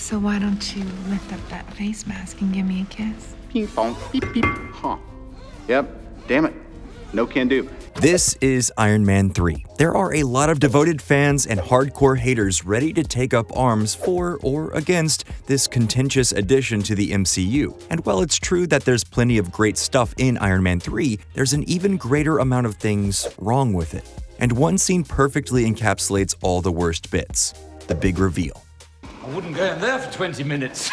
So why don't you lift up that face mask and give me a kiss? Ping pong, beep beep, huh. Yep, damn it. No can do. This is Iron Man 3. There are a lot of devoted fans and hardcore haters ready to take up arms for or against this contentious addition to the MCU. And while it's true that there's plenty of great stuff in Iron Man 3, there's an even greater amount of things wrong with it. And one scene perfectly encapsulates all the worst bits: the big reveal. I wouldn't go in there for 20 minutes.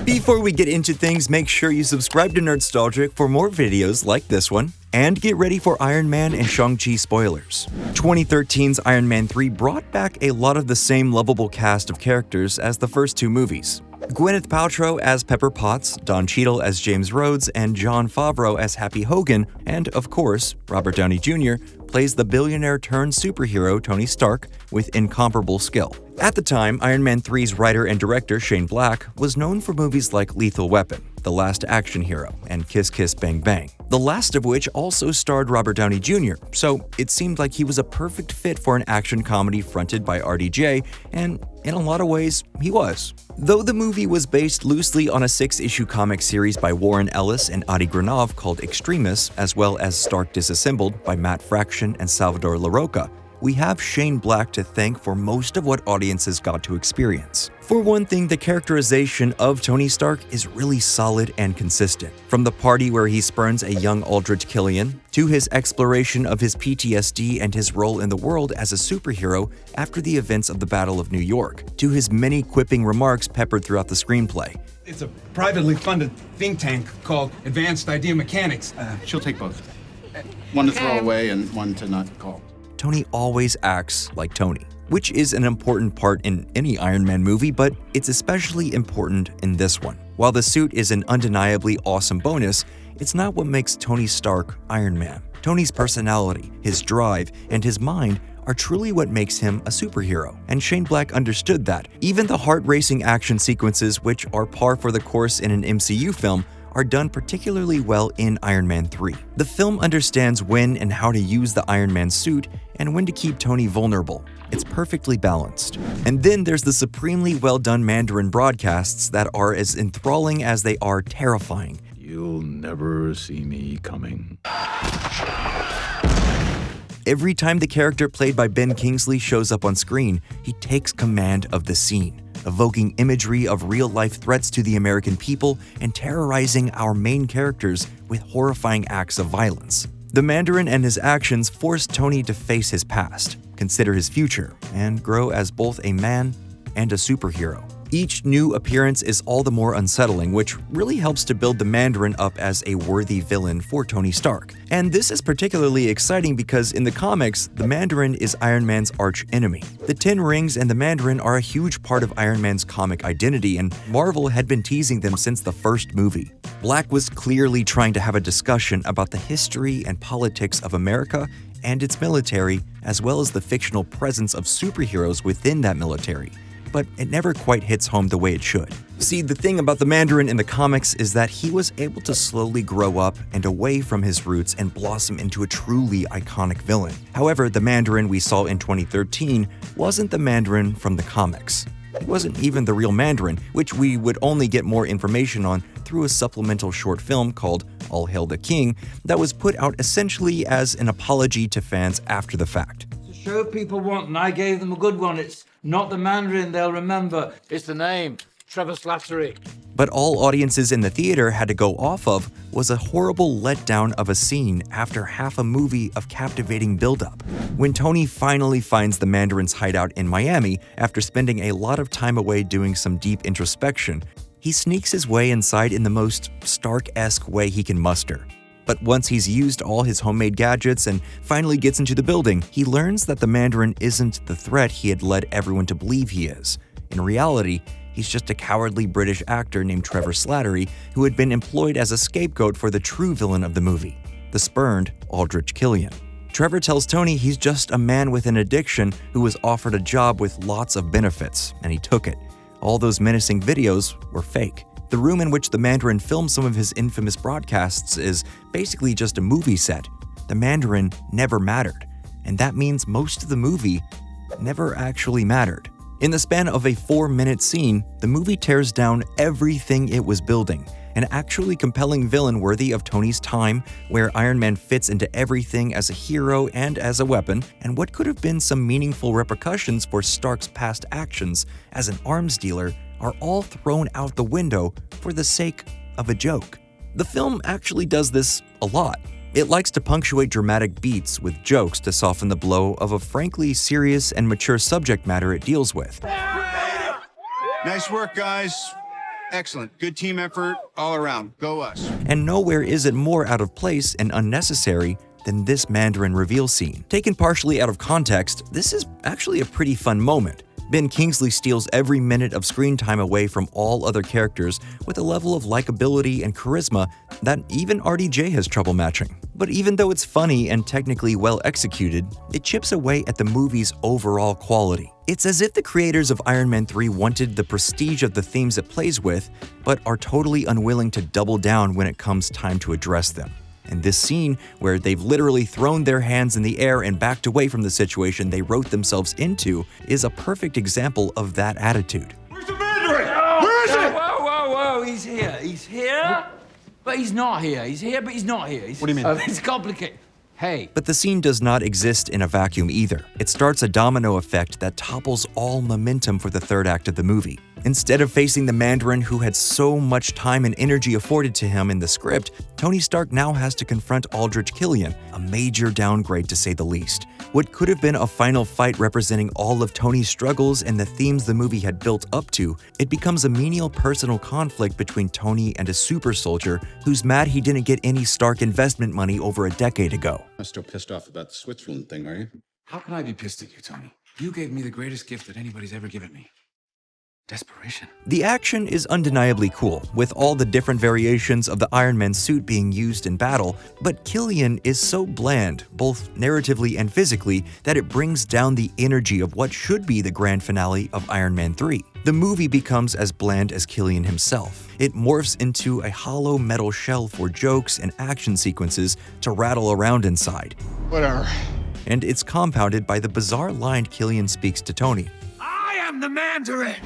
Before we get into things, make sure you subscribe to Nerdstalgic for more videos like this one, and get ready for Iron Man and Shang-Chi spoilers. 2013's Iron Man 3 brought back a lot of the same lovable cast of characters as the first two movies. Gwyneth Paltrow as Pepper Potts, Don Cheadle as James Rhodes, and Jon Favreau as Happy Hogan, and of course, Robert Downey Jr. plays the billionaire-turned-superhero Tony Stark with incomparable skill. At the time, Iron Man 3's writer and director Shane Black was known for movies like Lethal Weapon, The Last Action Hero, and Kiss Kiss Bang Bang, the last of which also starred Robert Downey Jr., so it seemed like he was a perfect fit for an action comedy fronted by RDJ, and in a lot of ways, he was. Though the movie was based loosely on a 6-issue comic series by Warren Ellis and Adi Granov called Extremis, as well as Stark Disassembled by Matt Fraction and Salvador Larroca, we have Shane Black to thank for most of what audiences got to experience. For one thing, the characterization of Tony Stark is really solid and consistent. From the party where he spurns a young Aldrich Killian, to his exploration of his PTSD and his role in the world as a superhero after the events of the Battle of New York, to his many quipping remarks peppered throughout the screenplay. It's a privately funded think tank called Advanced Idea Mechanics. She'll take both. One to throw away and one to not call. Tony always acts like Tony, which is an important part in any Iron Man movie, but it's especially important in this one. While the suit is an undeniably awesome bonus, it's not what makes Tony Stark Iron Man. Tony's personality, his drive, and his mind are truly what makes him a superhero, and Shane Black understood that. Even the heart-racing action sequences, which are par for the course in an MCU film, are done particularly well in Iron Man 3. The film understands when and how to use the Iron Man suit and when to keep Tony vulnerable. It's perfectly balanced. And then there's the supremely well-done Mandarin broadcasts that are as enthralling as they are terrifying. You'll never see me coming. Every time the character played by Ben Kingsley shows up on screen, he takes command of the scene, evoking imagery of real-life threats to the American people and terrorizing our main characters with horrifying acts of violence. The Mandarin and his actions force Tony to face his past, consider his future, and grow as both a man and a superhero. Each new appearance is all the more unsettling, which really helps to build the Mandarin up as a worthy villain for Tony Stark. And this is particularly exciting because in the comics, the Mandarin is Iron Man's arch enemy. The Ten Rings and the Mandarin are a huge part of Iron Man's comic identity, and Marvel had been teasing them since the first movie. Black was clearly trying to have a discussion about the history and politics of America and its military, as well as the fictional presence of superheroes within that military. But it never quite hits home the way it should. See, the thing about the Mandarin in the comics is that he was able to slowly grow up and away from his roots and blossom into a truly iconic villain. However, the Mandarin we saw in 2013 wasn't the Mandarin from the comics. He wasn't even the real Mandarin, which we would only get more information on through a supplemental short film called All Hail the King that was put out essentially as an apology to fans after the fact. To show people want, and I gave them a good one. It's not the Mandarin they'll remember. It's the name, Trevor Slattery. But all audiences in the theater had to go off of was a horrible letdown of a scene after half a movie of captivating buildup. When Tony finally finds the Mandarin's hideout in Miami after spending a lot of time away doing some deep introspection, he sneaks his way inside in the most Stark-esque way he can muster. But once he's used all his homemade gadgets and finally gets into the building, he learns that the Mandarin isn't the threat he had led everyone to believe he is. In reality, he's just a cowardly British actor named Trevor Slattery who had been employed as a scapegoat for the true villain of the movie, the spurned Aldrich Killian. Trevor tells Tony he's just a man with an addiction who was offered a job with lots of benefits, and he took it. All those menacing videos were fake. The room in which the Mandarin filmed some of his infamous broadcasts is basically just a movie set. The Mandarin never mattered, and that means most of the movie never actually mattered. In the span of a 4-minute scene, the movie tears down everything it was building. An actually compelling villain worthy of Tony's time, where Iron Man fits into everything as a hero and as a weapon, and what could have been some meaningful repercussions for Stark's past actions as an arms dealer are all thrown out the window for the sake of a joke. The film actually does this a lot. It likes to punctuate dramatic beats with jokes to soften the blow of a frankly serious and mature subject matter it deals with. Nice work, guys. Excellent. Good team effort all around. Go us. And nowhere is it more out of place and unnecessary than this Mandarin reveal scene. Taken partially out of context, this is actually a pretty fun moment. Ben Kingsley steals every minute of screen time away from all other characters with a level of likability and charisma that even RDJ has trouble matching. But even though it's funny and technically well executed, it chips away at the movie's overall quality. It's as if the creators of Iron Man 3 wanted the prestige of the themes it plays with, but are totally unwilling to double down when it comes time to address them. And this scene, where they've literally thrown their hands in the air and backed away from the situation they wrote themselves into, is a perfect example of that attitude. Where's the Mandarin? Where is it? Whoa, he's here. He's here, but he's not here. He's here, but he's not here. What do you mean? It's complicated. Hey. But the scene does not exist in a vacuum either. It starts a domino effect that topples all momentum for the third act of the movie. Instead of facing the Mandarin who had so much time and energy afforded to him in the script, Tony Stark now has to confront Aldrich Killian, a major downgrade to say the least. What could have been a final fight representing all of Tony's struggles and the themes the movie had built up to, it becomes a menial personal conflict between Tony and a super soldier who's mad he didn't get any Stark investment money over a decade ago. I'm still pissed off about the Switzerland thing, are you? How can I be pissed at you, Tony? You gave me the greatest gift that anybody's ever given me. Desperation. The action is undeniably cool, with all the different variations of the Iron Man suit being used in battle, but Killian is so bland, both narratively and physically, that it brings down the energy of what should be the grand finale of Iron Man 3. The movie becomes as bland as Killian himself. It morphs into a hollow metal shell for jokes and action sequences to rattle around inside. Whatever. And it's compounded by the bizarre line Killian speaks to Tony. I am the Mandarin!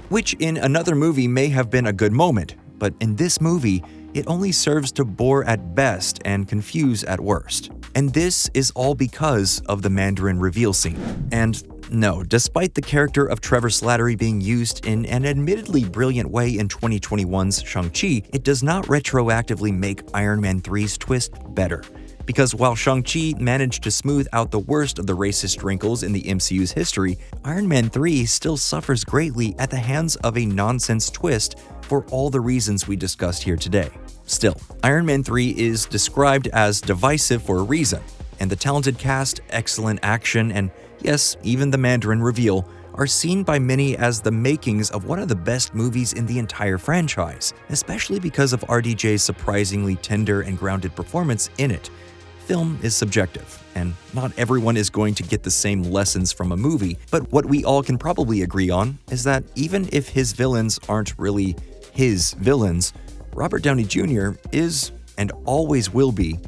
Which in another movie may have been a good moment, but in this movie, it only serves to bore at best and confuse at worst. And this is all because of the Mandarin reveal scene. And no, despite the character of Trevor Slattery being used in an admittedly brilliant way in 2021's Shang-Chi, it does not retroactively make Iron Man 3's twist better. Because while Shang-Chi managed to smooth out the worst of the racist wrinkles in the MCU's history, Iron Man 3 still suffers greatly at the hands of a nonsense twist for all the reasons we discussed here today. Still, Iron Man 3 is described as divisive for a reason, and the talented cast, excellent action, and yes, even the Mandarin reveal are seen by many as the makings of one of the best movies in the entire franchise, especially because of RDJ's surprisingly tender and grounded performance in it. Film is subjective, and not everyone is going to get the same lessons from a movie, but what we all can probably agree on is that even if his villains aren't really his villains, Robert Downey Jr. is, and always will be,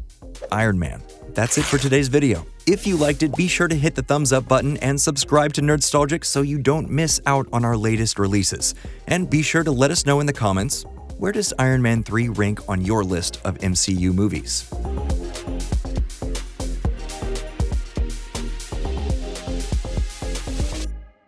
Iron Man. That's it for today's video. If you liked it, be sure to hit the thumbs up button and subscribe to Nerdstalgic so you don't miss out on our latest releases. And be sure to let us know in the comments, where does Iron Man 3 rank on your list of MCU movies?